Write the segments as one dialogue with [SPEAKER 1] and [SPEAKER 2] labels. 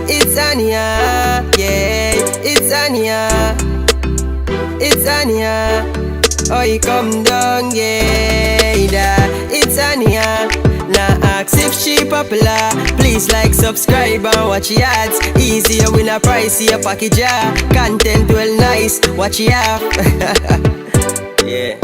[SPEAKER 1] It's Anya, yeah, it's Anya, it's Anya. Oh, you come down, yeah, it's Anya. Now ask if she popular. Please like, subscribe and watch the ads. Easier win a price, see a package, yeah. Content well nice, watch it out. Yeah.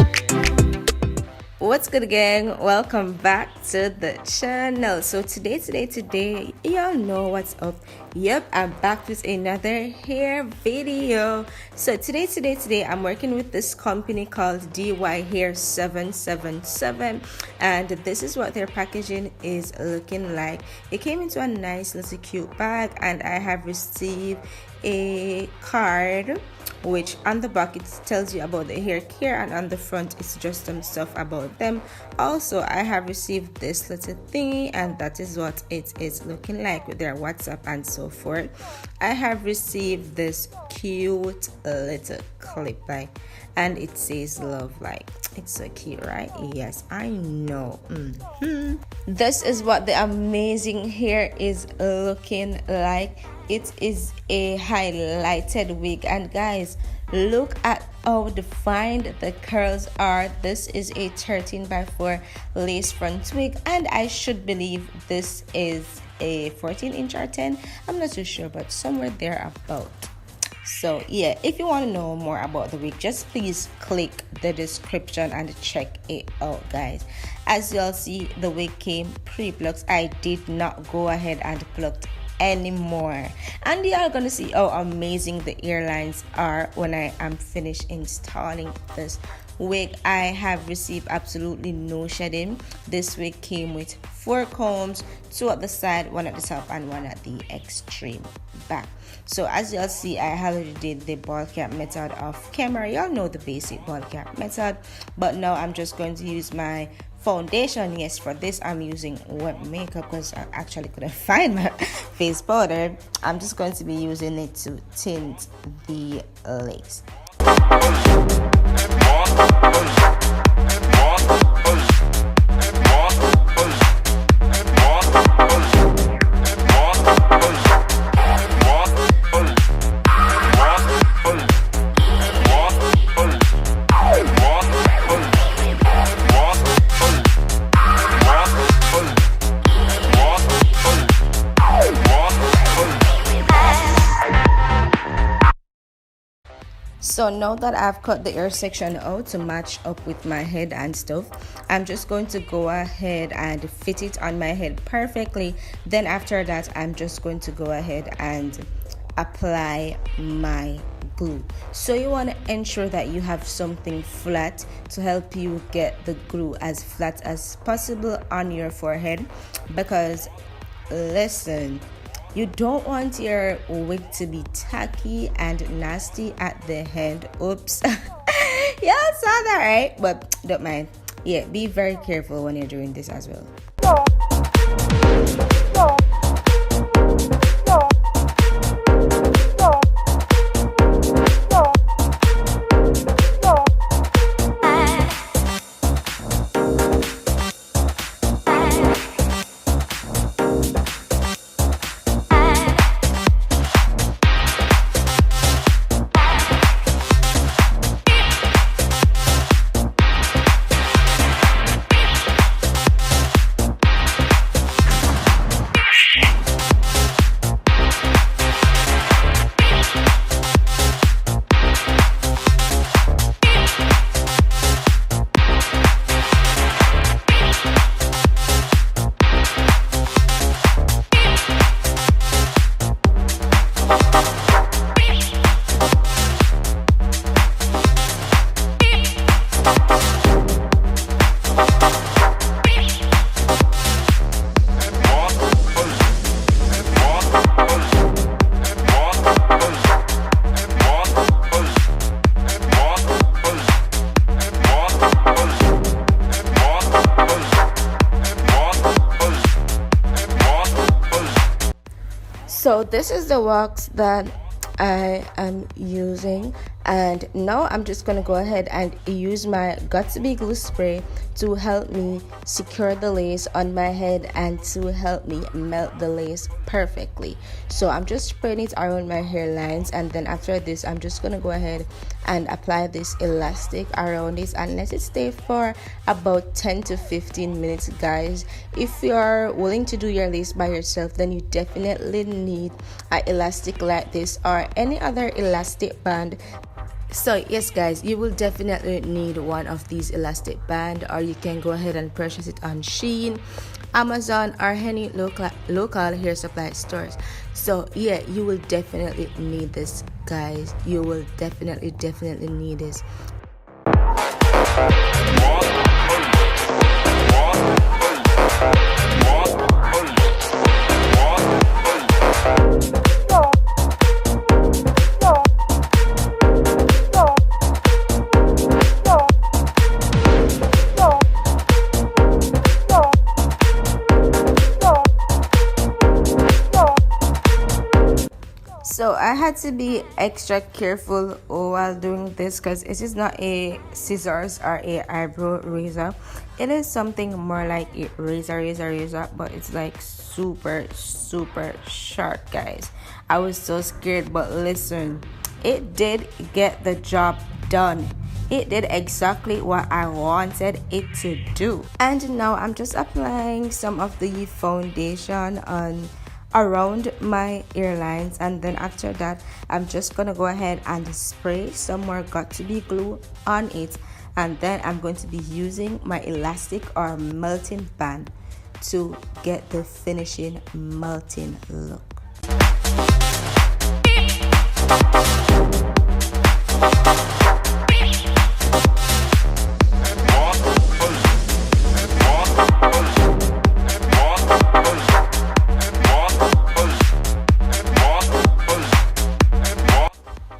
[SPEAKER 2] What's good, gang? Welcome back to the channel. So today y'all know what's up. Yep, I'm back with another hair video. So today I'm working with this company called Dyhair777, and this is what their packaging is looking like. It came into a nice little cute bag, and I have received a card which on the back it tells you about the hair care, and on the front it's just some stuff about them. Also, I have received this little thingy, and that is what it is looking like with their WhatsApp and so forth. I have received this cute little clip bag, and it says love. Like, it's so cute, right? Yes, I know. This is what the amazing hair is looking like. It is a highlighted wig, and guys, look at how defined the curls are. This is a 13x4 lace front wig, and I should believe this is a 14-inch or 10. I'm not too sure, but somewhere there about. So yeah, if you want to know more about the wig, just please click the description and check it out, guys. As you'll see, the wig came pre-plucked. I did not go ahead and pluck anymore, and you are gonna see how amazing the earlines are when I am finished installing this wig. I have received absolutely no shedding. This wig came with 4 combs, 2 at the side, 1 at the top, and 1 at the extreme back. So as you'll see, I already did the ball cap method off camera. Y'all know the basic ball cap method, but now I'm just going to use my foundation. Yes, for this I'm using wet makeup because I actually couldn't find my face powder. I'm just going to be using it to tint the lace. So now that I've cut the ear section out to match up with my head and stuff, I'm just going to go ahead and fit it on my head perfectly. Then after that, I'm just going to go ahead and apply my glue. So you want to ensure that you have something flat to help you get the glue as flat as possible on your forehead, because listen, you don't want your wig to be tacky and nasty at the end. Oops. Yeah, saw that, right? But don't mind. Yeah, be very careful when you're doing this as well. So this is the wax that I am using, And now I'm just gonna go ahead and use my Got To Be glue spray to help me secure the lace on my head and to help me melt the lace perfectly. So I'm just spraying it around my hairlines, and then after this I'm just gonna go ahead and apply this elastic around it and let it stay for about 10 to 15 minutes, guys. If you're willing to do your lace by yourself, then you definitely need an elastic like this or any other elastic band. So yes guys, you will definitely need one of these elastic band, or you can go ahead and purchase it on Shein, Amazon, or any local hair supply stores. So yeah, you will definitely need this, guys. You will definitely need this. So I had to be extra careful while doing this because it is not a scissors or a eyebrow razor. It is something more like a razor, but it's like super sharp, guys. I was so scared, but listen, it did get the job done. It did exactly what I wanted it to do. And now I'm just applying some of the foundation on around my earlines, and then after that I'm just gonna go ahead and spray some more Got To Be glue on it, and then I'm going to be using my elastic or melting band to get the finishing melting look.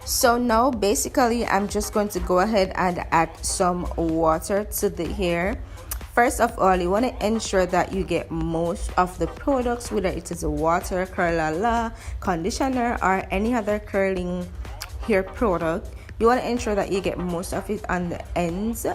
[SPEAKER 2] So now basically I'm just going to go ahead and add some water to the hair. First of all, you want to ensure that you get most of the products, whether it is a water, curler, conditioner, or any other curling hair product. You want to ensure that you get most of it on the ends.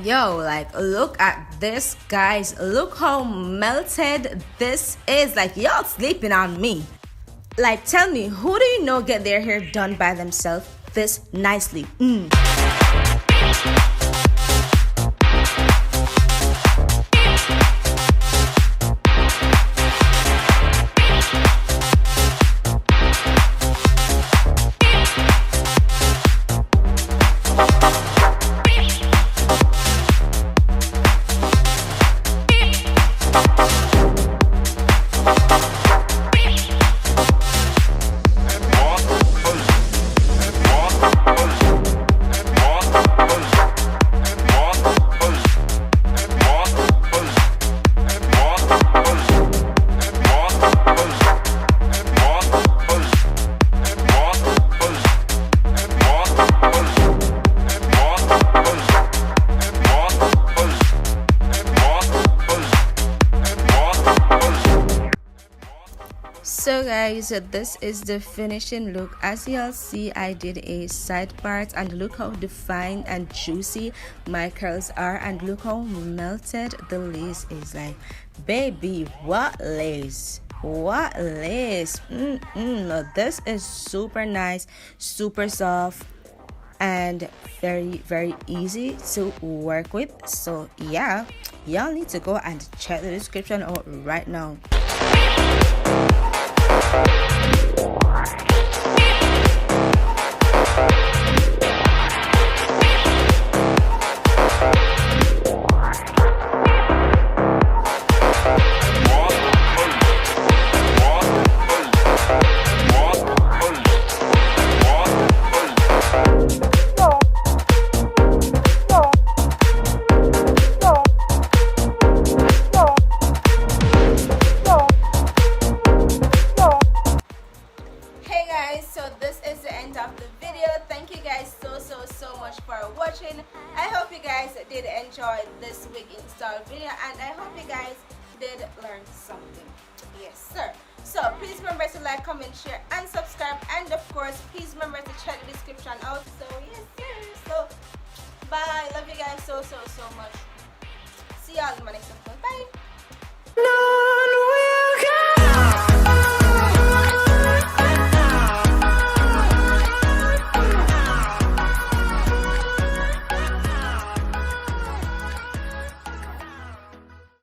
[SPEAKER 2] Yo, like, look at this, guys. Look how melted this is. Like, y'all sleeping on me. Like, tell me, who do you know get their hair done by themselves this nicely? guys, this is the finishing look. As y'all see, I did a side part, and look how defined and juicy my curls are, and look how melted the lace is. Like, baby, what lace, what lace. This is super nice, super soft, and very easy to work with. So yeah, y'all need to go and check the description out right now. So this is the end of the video. Thank you guys so much for watching. I hope you guys did enjoy this wig install video, and I hope you guys did learn something. Yes sir. So please remember to like, comment, share, and subscribe, and of course please remember to check the description out. So yes sir. So bye, love you guys so much. See y'all in my next episode.